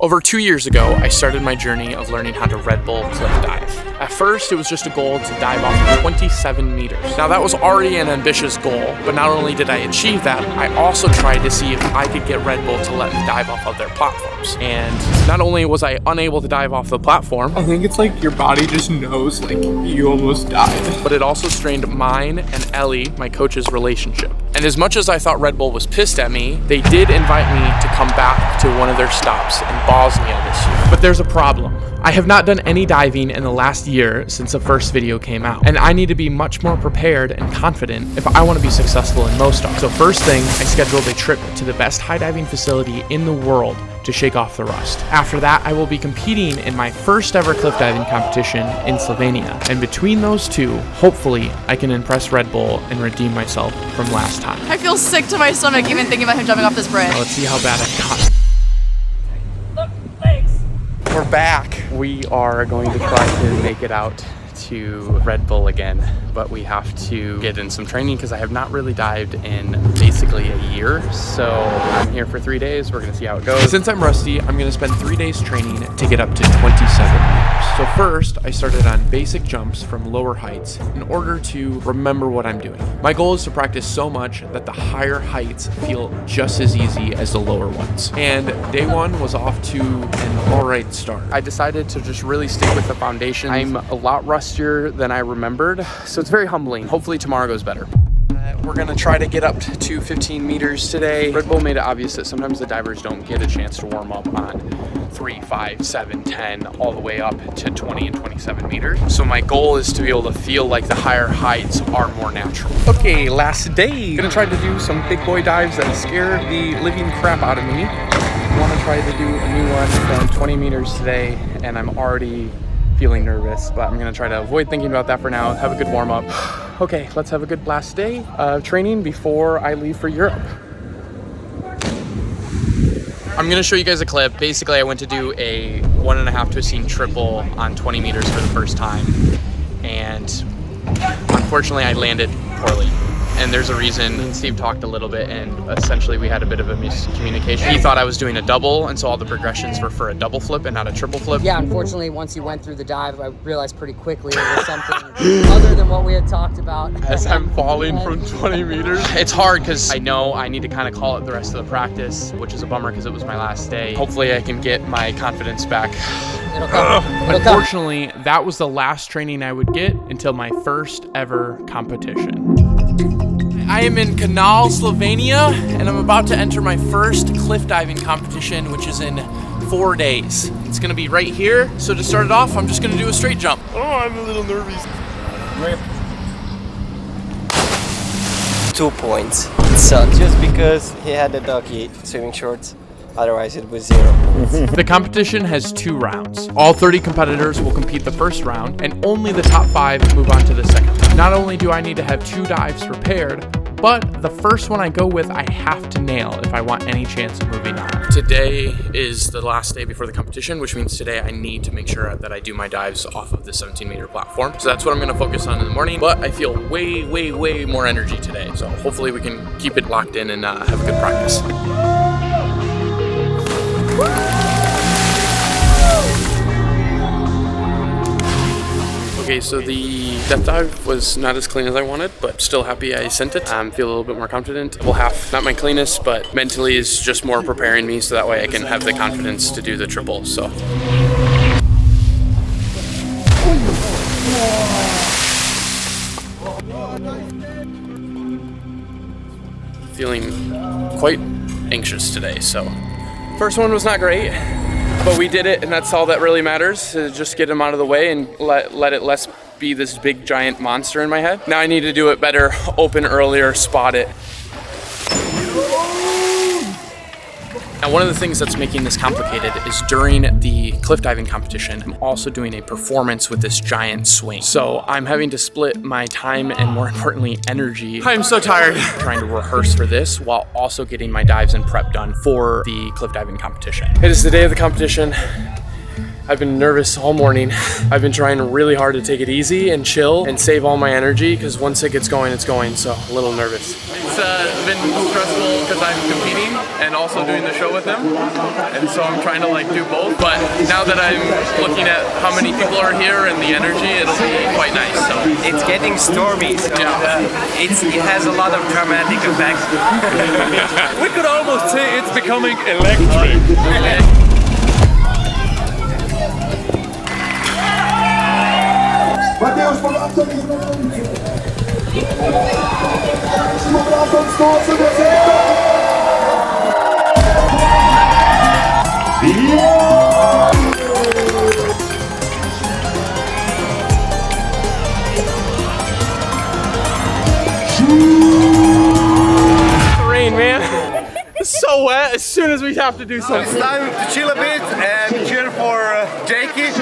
Over 2 years ago, I started my journey of learning how to Red Bull cliff dive. At first, it was just a goal to dive off 27 meters. Now that was already an ambitious goal, but not only did I achieve that, I also tried to see if I could get Red Bull to let me dive off of their platforms. And not only was I unable to dive off the platform, I think it's like your body just knows like you almost died. but it also strained mine and Ellie, my coach's relationship. And as much as I thought Red Bull was pissed at me, they did invite me to come back to one of their stops in Bosnia this year. But there's a problem. I have not done any diving in the last year since the first video came out, and I need to be much more prepared and confident if I want to be successful in Mostar. So first thing, I scheduled a trip to the best high diving facility in the world to shake off the rust. After that, I will be competing in my first ever cliff diving competition in Slovenia. And between those two, hopefully I can impress Red Bull and redeem myself from last time. I feel sick to my stomach even thinking about him jumping off this bridge. Let's see how bad I've got. We're back. We are going to try to make it out to Red Bull again, but we have to get in some training because I have not really dived in basically a year. So I'm here for 3 days. We're gonna see how it goes. Since I'm rusty, I'm gonna spend 3 days training to get up to 27 meters. So first, I started on basic jumps from lower heights in order to remember what I'm doing. My goal is to practice so much that the higher heights feel just as easy as the lower ones. And day one was off to an alright start. I decided to just really stick with the foundation. I'm a lot rustier than I remembered, so it's very humbling. Hopefully tomorrow goes better. We're gonna try to get up to 15 meters today. Red Bull made it obvious that sometimes the divers don't get a chance to warm up on 3, 5, 7, 10, all the way up to 20 and 27 meters. So my goal is to be able to feel like the higher heights are more natural. Okay, last day. Gonna try to do some big boy dives that scare the living crap out of me. I wanna try to do a new one from 20 meters today, and I'm already feeling nervous, but I'm gonna try to avoid thinking about that for now. Have a good warm up. Okay, let's have a good last day of training before I leave for Europe. I'm gonna show you guys a clip. Basically, I went to do a 1.5 twisting triple on 20 meters for the first time, and unfortunately I landed poorly. And there's a reason. Me and Steve talked a little bit, and essentially we had a bit of a miscommunication. He thought I was doing a double, and so all the progressions were for a double flip and not a triple flip. Yeah, unfortunately, once you went through the dive, I realized pretty quickly it was something other than what we had talked about. As I'm falling from 20 meters. It's hard because I know I need to kind of call it the rest of the practice, which is a bummer because it was my last day. Hopefully I can get my confidence back. It'll come. Unfortunately, that was the last training I would get until my first ever competition. I am in Krnic, Slovenia, and I'm about to enter my first cliff diving competition, which is in 4 days. It's gonna be right here. So to start it off, I'm just gonna do a straight jump. Oh, I'm a little nervous. 2 points. It sucked just because he had the doggy swimming shorts. Otherwise, it was 0 points. The competition has 2 rounds. All 30 competitors will compete the first round, and only the top 5 move on to the second. Not only do I need to have 2 dives prepared, but the first one I go with, I have to nail if I want any chance of moving on. Today is the last day before the competition, which means today I need to make sure that I do my dives off of the 17-meter platform. So that's what I'm gonna focus on in the morning, but I feel way, way, way more energy today. So hopefully we can keep it locked in and have a good practice. Okay, so the depth dive was not as clean as I wanted, but still happy I sent it. Feel a little bit more confident. Well, half, not my cleanest, but mentally is just more preparing me so that way I can have the confidence to do the triple, so. Feeling quite anxious today, so. First one was not great, but we did it, and that's all that really matters, is just get them out of the way and let it less be this big giant monster in my head. Now I need to do it better, open earlier, spot it. Now one of the things that's making this complicated is during the cliff diving competition, I'm also doing a performance with this giant swing. So I'm having to split my time and more importantly, energy. I'm so tired trying to rehearse for this while also getting my dives and prep done for the cliff diving competition. It is the day of the competition. I've been nervous all morning. I've been trying really hard to take it easy and chill and save all my energy because once it gets going, it's going, so a little nervous. It's been stressful because I'm competing and also doing the show with them, and so I'm trying to like do both, but now that I'm looking at how many people are here and the energy, it'll be quite nice. So It's getting stormy, so Yeah. it has a lot of dramatic effects. We could almost say it's becoming electric. Mateusz Pogacar jest na końcu. Powracam z końca do rain, man. It's so wet as soon as we have to do something. It's time to chill a bit and cheer for Jakey.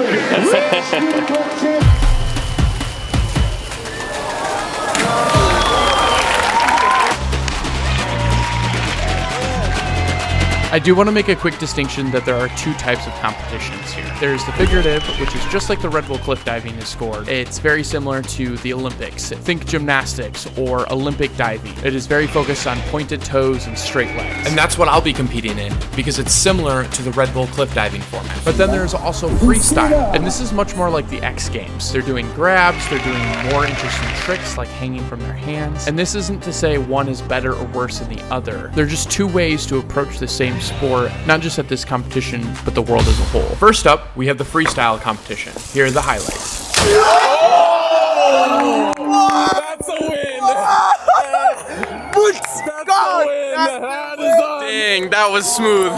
I do want to make a quick distinction that there are two types of competitions here. There's the figurative, which is just like the Red Bull cliff diving is scored. It's very similar to the Olympics. Think gymnastics or Olympic diving. It is very focused on pointed toes and straight legs. And that's what I'll be competing in because it's similar to the Red Bull cliff diving format. But then there's also freestyle, and this is much more like the X Games. They're doing grabs, they're doing more interesting tricks like hanging from their hands. And this isn't to say one is better or worse than the other. They're just two ways to approach the same sport, not just at this competition, but the world as a whole. First up, we have the freestyle competition. Here are the highlights. That's a win! That's a win! That is on! Dang, that was smooth.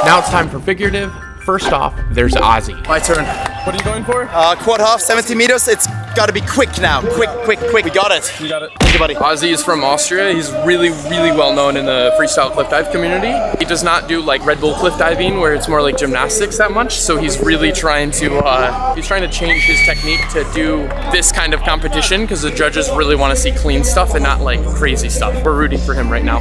Now it's time for figurative. First off, there's Ozzy. My turn. What are you going for? Quad half, 70 meters. It's got to be quick now. Quick. We got it. You got it. Thank you, buddy. Ozzy is from Austria. He's really well known in the freestyle cliff dive community. He does not do like Red Bull cliff diving where it's more like gymnastics that much. So he's really trying to change his technique to do this kind of competition because the judges really want to see clean stuff and not like crazy stuff. We're rooting for him right now.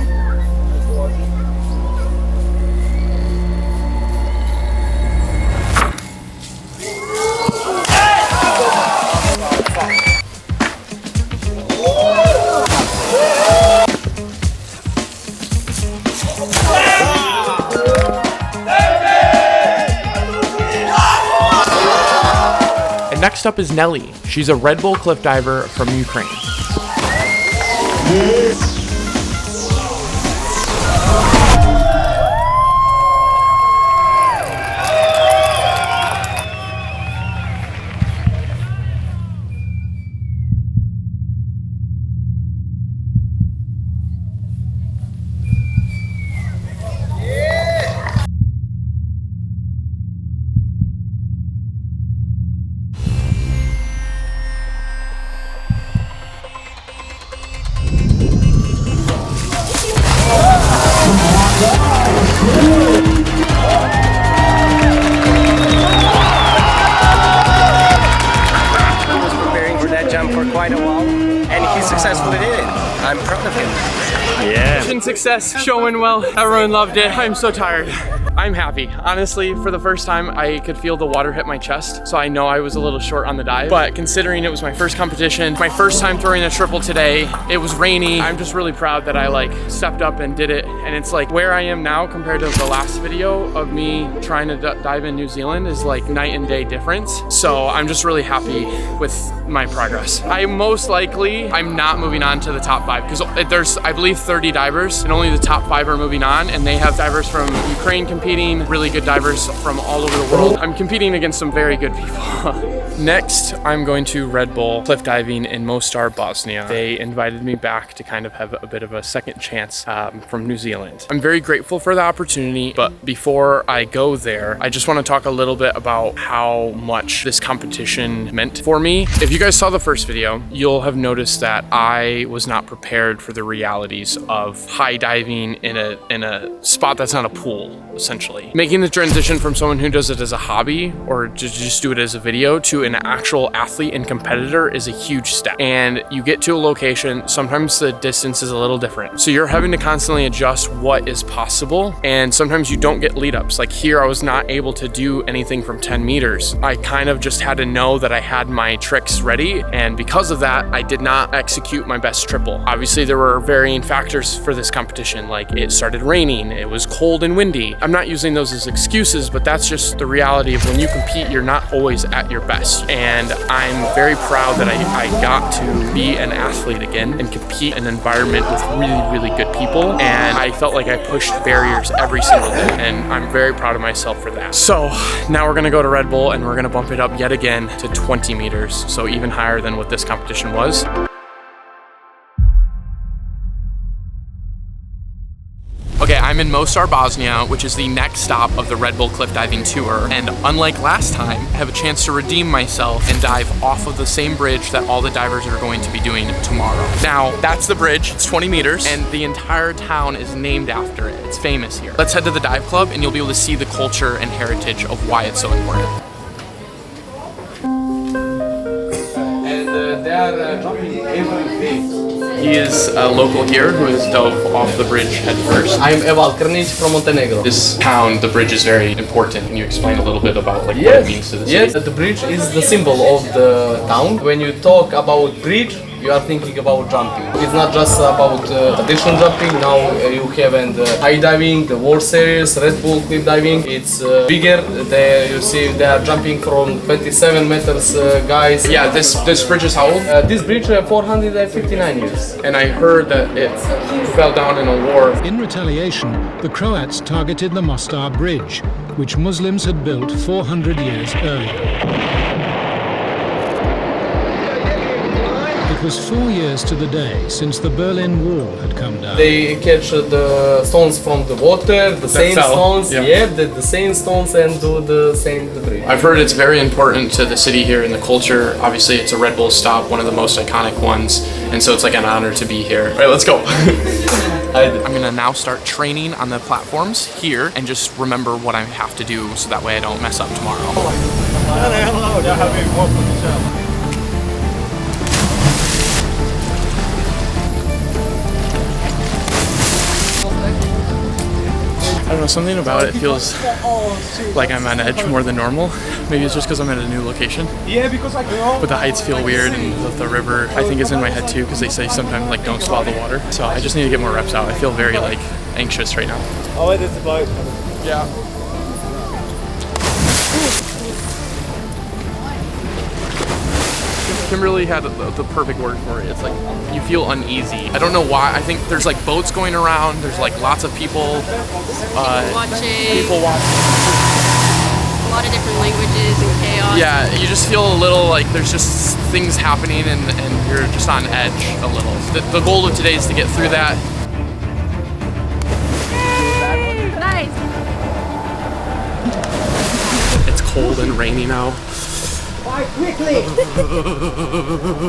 Next up is Nelly. She's a Red Bull cliff diver from Ukraine. For quite a while, and he successfully did it. I'm proud of him. Yeah. Mission success, showing well. Everyone loved it. I'm so tired. I'm happy. Honestly, for the first time, I could feel the water hit my chest, so I know I was a little short on the dive. But considering it was my first competition, my first time throwing a triple today, it was rainy. I'm just really proud that I like stepped up and did it. And it's like where I am now compared to the last video of me trying to dive in New Zealand is like night and day difference. So I'm just really happy with my progress. I'm not moving on to the top 5 because there's, I believe, 30 divers and only the top 5 are moving on, and they have divers from Ukraine competing, really good divers from all over the world. I'm competing against some very good people. Next, I'm going to Red Bull cliff diving in Mostar, Bosnia. They invited me back to kind of have a bit of a second chance from New Zealand. I'm very grateful for the opportunity, but before I go there, I just want to talk a little bit about how much this competition meant for me. If you guys saw the first video, you'll have noticed that I was not prepared for the realities years of high diving in a spot that's not a pool, essentially. Making the transition from someone who does it as a hobby or just do it as a video to an actual athlete and competitor is a huge step. And you get to a location, sometimes the distance is a little different. So you're having to constantly adjust what is possible, and sometimes you don't get lead ups. Like here, I was not able to do anything from 10 meters. I kind of just had to know that I had my tricks ready, and because of that, I did not execute my best triple. Obviously, there were varying factors for this competition, like it started raining, it was cold and windy. I'm not using those as excuses, but that's just the reality of when you compete, you're not always at your best. And I'm very proud that I got to be an athlete again and compete in an environment with really, really good people. And I felt like I pushed barriers every single day, and I'm very proud of myself for that. So now we're gonna go to Red Bull and we're gonna bump it up yet again to 20 meters. So even higher than what this competition was. Okay, I'm in Mostar, Bosnia, which is the next stop of the Red Bull cliff diving tour. And unlike last time, I have a chance to redeem myself and dive off of the same bridge that all the divers are going to be doing tomorrow. Now, that's the bridge, it's 20 meters, and the entire town is named after it. It's famous here. Let's head to the dive club and you'll be able to see the culture and heritage of why it's so important. And they are jumping every day. He is a local here who has dove off the bridge head first. I'm Evald Krnic from Montenegro. This town, the bridge is very important. Can you explain a little bit about what it means to the city? Yes, the bridge is the symbol of the town. When you talk about bridge, you are thinking about jumping. It's not just about traditional jumping. Now you have the high diving, the World Series, Red Bull cliff diving. It's bigger. You see they are jumping from 27 meters, guys. Yeah, this bridge is how old? This bridge 459 years. And I heard that it fell down in a war. In retaliation, the Croats targeted the Mostar Bridge, which Muslims had built 400 years earlier. It was 4 years to the day since the Berlin Wall had come down. They catch the stones from the water, the same stones, the same stones, and do the same bridge. I've heard it's very important to the city here and the culture. Obviously, it's a Red Bull stop, one of the most iconic ones, and so it's like an honor to be here. All right, let's go. I'm gonna now start training on the platforms here and just remember what I have to do so that way I don't mess up tomorrow. I don't know, something about it feels like I'm on edge more than normal. Maybe it's just because I'm at a new location. Yeah, because but the heights feel weird, and the river I think is in my head too, because they say sometimes like don't swallow the water. So I just need to get more reps out. I feel very like anxious right now. Oh, it is about. Yeah. Kimberly had the perfect word for it. It's like you feel uneasy. I don't know why. I think there's like boats going around. There's like lots of people watching. People watching. A lot of different languages and chaos. Yeah, you just feel a little like there's just things happening and you're just on edge a little. The goal of today is to get through that. Nice. It's cold and rainy now.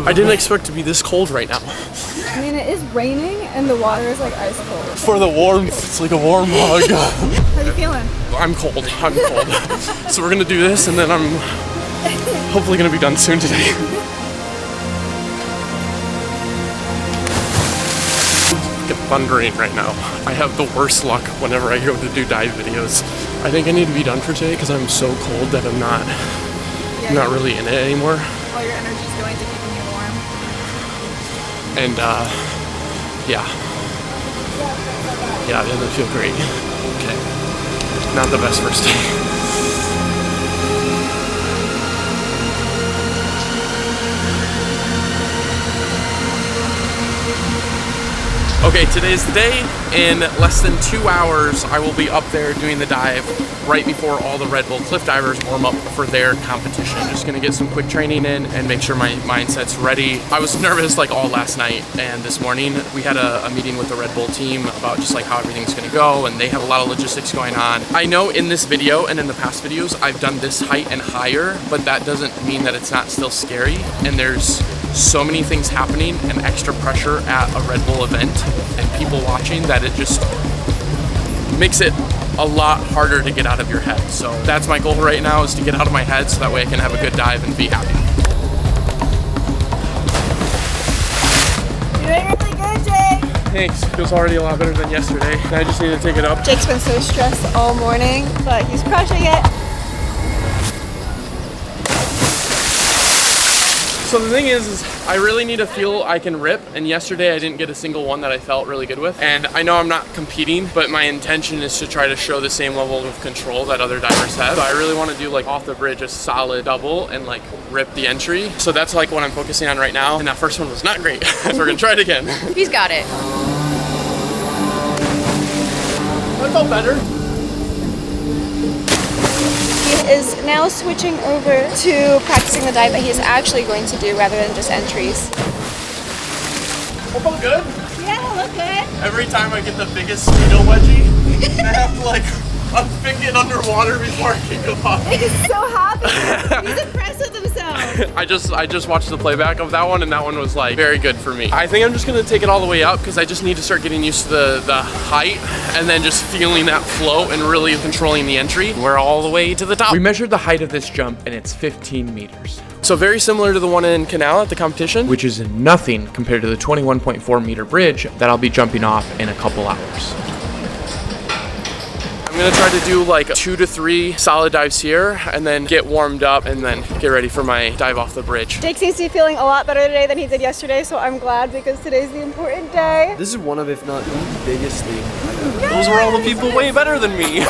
I didn't expect to be this cold right now. I mean, it is raining and the water is like ice cold. For the warmth, it's like a warm hug. How you feeling? I'm cold. So we're gonna do this and then I'm hopefully gonna be done soon today. It's thundering right now. I have the worst luck whenever I go to do dive videos. I think I need to be done for today because I'm so cold that I'm not really in it anymore. All your energy's going to keeping you warm. And yeah, it doesn't feel great. Okay, not the best first day. Okay, today's the day. In less than 2 hours, I will be up there doing the dive right before all the Red Bull cliff divers warm up for their competition. Just gonna get some quick training in and make sure my mindset's ready. I was nervous like all last night and this morning. We had a meeting with the Red Bull team about just like how everything's gonna go, and they have a lot of logistics going on. I know in this video and in the past videos, I've done this height and higher, but that doesn't mean that it's not still scary. And there's so many things happening and extra pressure at a Red Bull event and people watching that it just makes it a lot harder to get out of your head. So that's my goal right now, is to get out of my head so that way I can have a good dive and be happy. You're doing really good, Jake. Thanks. Feels already a lot better than yesterday. I just need to take it up. Jake's been so stressed all morning, but he's crushing it. So the thing is I really need to feel I can rip, and yesterday I didn't get a single one that I felt really good with. And I know I'm not competing, but my intention is to try to show the same level of control that other divers have. So I really want to do like off the bridge a solid double and like rip the entry. So that's like what I'm focusing on right now. And that first one was not great. So we're gonna try it again. He's got it. That felt better. He is now switching over to practicing the dive that he's actually going to do rather than just entries. That felt good. Yeah, look good. Every time I get the biggest needle wedgie, I have to like unpick it underwater before I can go off. He's so happy. He's impressed with himself. I just watched the playback of that one, and that one was like very good for me. I think I'm just gonna take it all the way up because I just need to start getting used to the height and then just feeling that float and really controlling the entry. We're all the way to the top. We measured the height of this jump and it's 15 meters. So very similar to the one in Canal at the competition, which is nothing compared to the 21.4 meter bridge that I'll be jumping off in a couple hours. I'm gonna try to do like 2 to 3 solid dives here and then get warmed up and then get ready for my dive off the bridge. Jake seems to be feeling a lot better today than he did yesterday, so I'm glad because today's the important day. This is one of, if not the biggest leap. Those were all the people way better than me.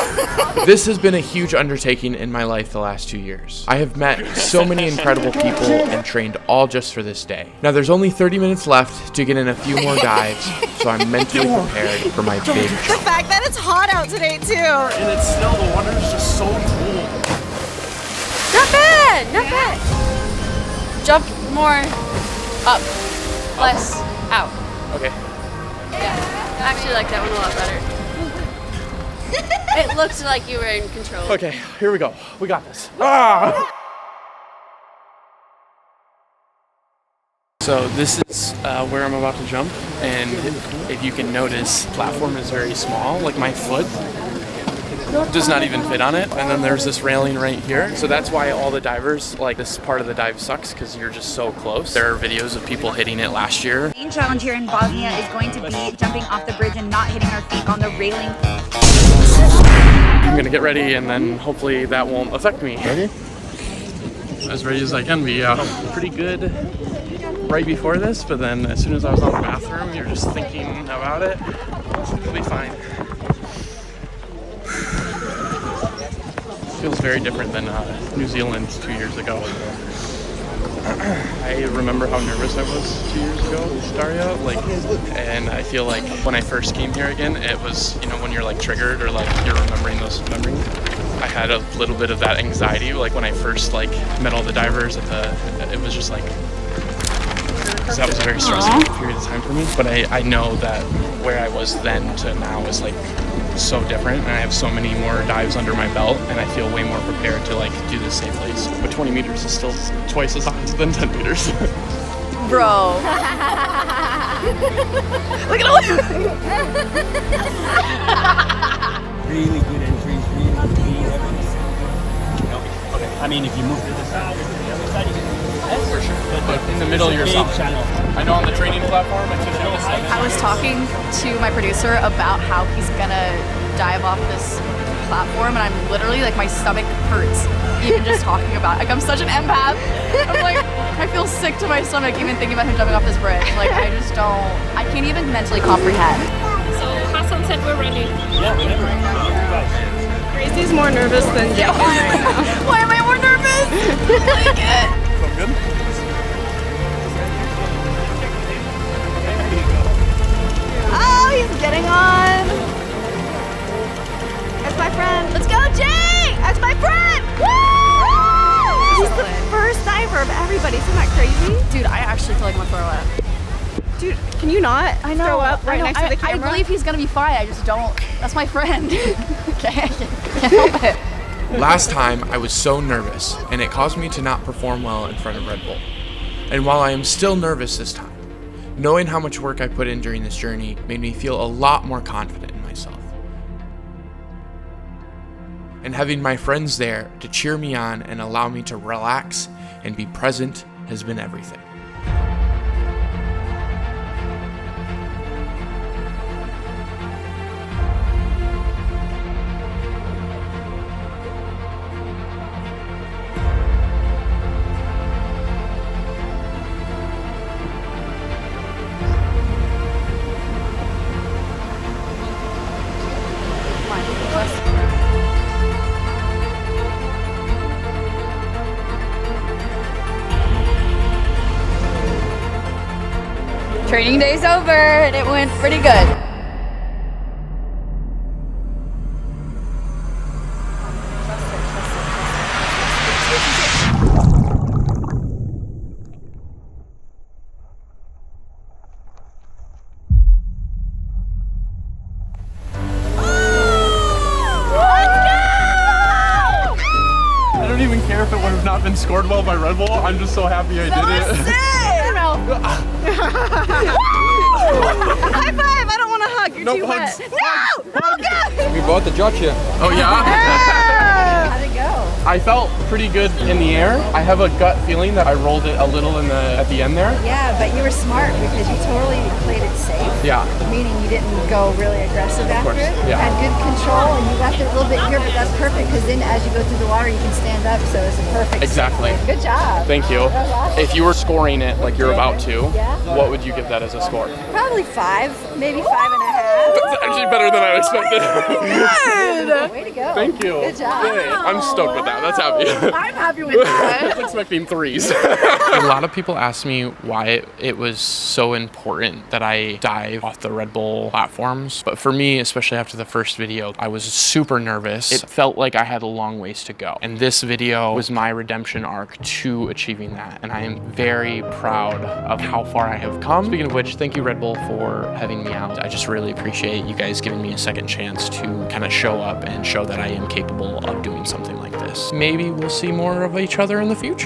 This has been a huge undertaking in my life the last 2 years. I have met so many incredible people and trained all just for this day. Now there's only 30 minutes left to get in a few more dives, so I'm mentally prepared for my big The jump. fact that it's hot out today too. And it's still, the water is just so cool. Not bad, not bad. Jump more up, less out. Okay. Yeah, I actually like that one a lot better. It looks like you were in control. Okay, here we go. We got this. Ah! So this is where I'm about to jump, and if you can notice, the platform is very small. Like my foot does not even fit on it, and then there's this railing right here. So that's why all the divers, like this part of the dive sucks because you're just so close. There are videos of people hitting it last year. The main challenge here in Bosnia is going to be jumping off the bridge and not hitting our feet on the railing. I'm gonna get ready and then hopefully that won't affect me. Ready? As ready as I can be, yeah. Pretty good right before this, but then as soon as I was on the bathroom, you're just thinking about it. It'll be fine. Feels very different than New Zealand 2 years ago. I remember how nervous I was 2 years ago with Daria, and I feel like when I first came here again, it was, you know, when you're like triggered or like you're remembering those memories. I had a little bit of that anxiety, like when I first like met all the divers it was just like, because that was a very stressful period of time for me. But I know that where I was then to now is like so different, and I have so many more dives under my belt, and I feel way more prepared to like do this safely. But 20 meters is still twice as high than 10 meters. Bro. Look at all Really good entries, really clean, everything. You know, okay. I mean, if you move to the side or to the other side, you can do that. For sure. But in the middle, you're solid. I know on the training platform, I was talking to my producer about how he's gonna dive off this platform, and I'm literally like, my stomach hurts even just talking about it. Like, I'm such an empath. I'm like, I feel sick to my stomach even thinking about him jumping off this bridge. Like, I can't even mentally comprehend. So Hassan said we're ready. Yeah, whenever. Gracie's more nervous than Jake is right now. Why am I more nervous? Like it. Sound good? Oh, he's getting on. That's my friend. Let's go, Jake! That's my friend. Woo! He's the first diver of everybody. Isn't that crazy? Dude, I actually feel like I'm gonna throw up. Dude, can you not throw up right next to the camera? I believe he's gonna be fine. I just don't. That's my friend. Okay, I can't help it. Last time I was so nervous, and it caused me to not perform well in front of Red Bull. And while I am still nervous this time, Knowing how much work I put in during this journey made me feel a lot more confident in myself. And having my friends there to cheer me on and allow me to relax and be present has been everything. Training day's over and it went pretty good. I don't even care if it would have not been scored well by Red Bull. I'm just so happy I did it. High five! I don't want to hug. You're too hugs. wet. No! We both the judge here. Oh yeah? How'd it go? I felt pretty good in the air. I have a gut feeling that I rolled it a little at the end there. Yeah, but you were smart because you totally played it safe. Yeah. Meaning you didn't go really aggressive after course, it. You yeah. had good control and you left it a little bit here, but that's perfect because then as you go through the water, you can stand up. So it's a perfect. Exactly. Good job. Thank you. That was awesome. If you were scoring it like you're about to, Yeah. what would you give that as a score? Probably 5, maybe 5.5. That's actually better than I expected. Good! Way to go. Thank you. Good job. Yay. I'm stoked with that. That's happy. I'm happy with that. I was expecting 3s. A lot of people ask me why it was so important that I dive off the Red Bull platforms. But for me, especially after the first video, I was super nervous. It felt like I had a long ways to go. And this video was my redemption arc to achieving that. And I am very proud of how far I have come. Speaking of which, thank you Red Bull for having me out. I just really appreciate you guys giving me a second chance to kind of show up and show that I am capable of doing something like this. Maybe we'll see more of each other in the future.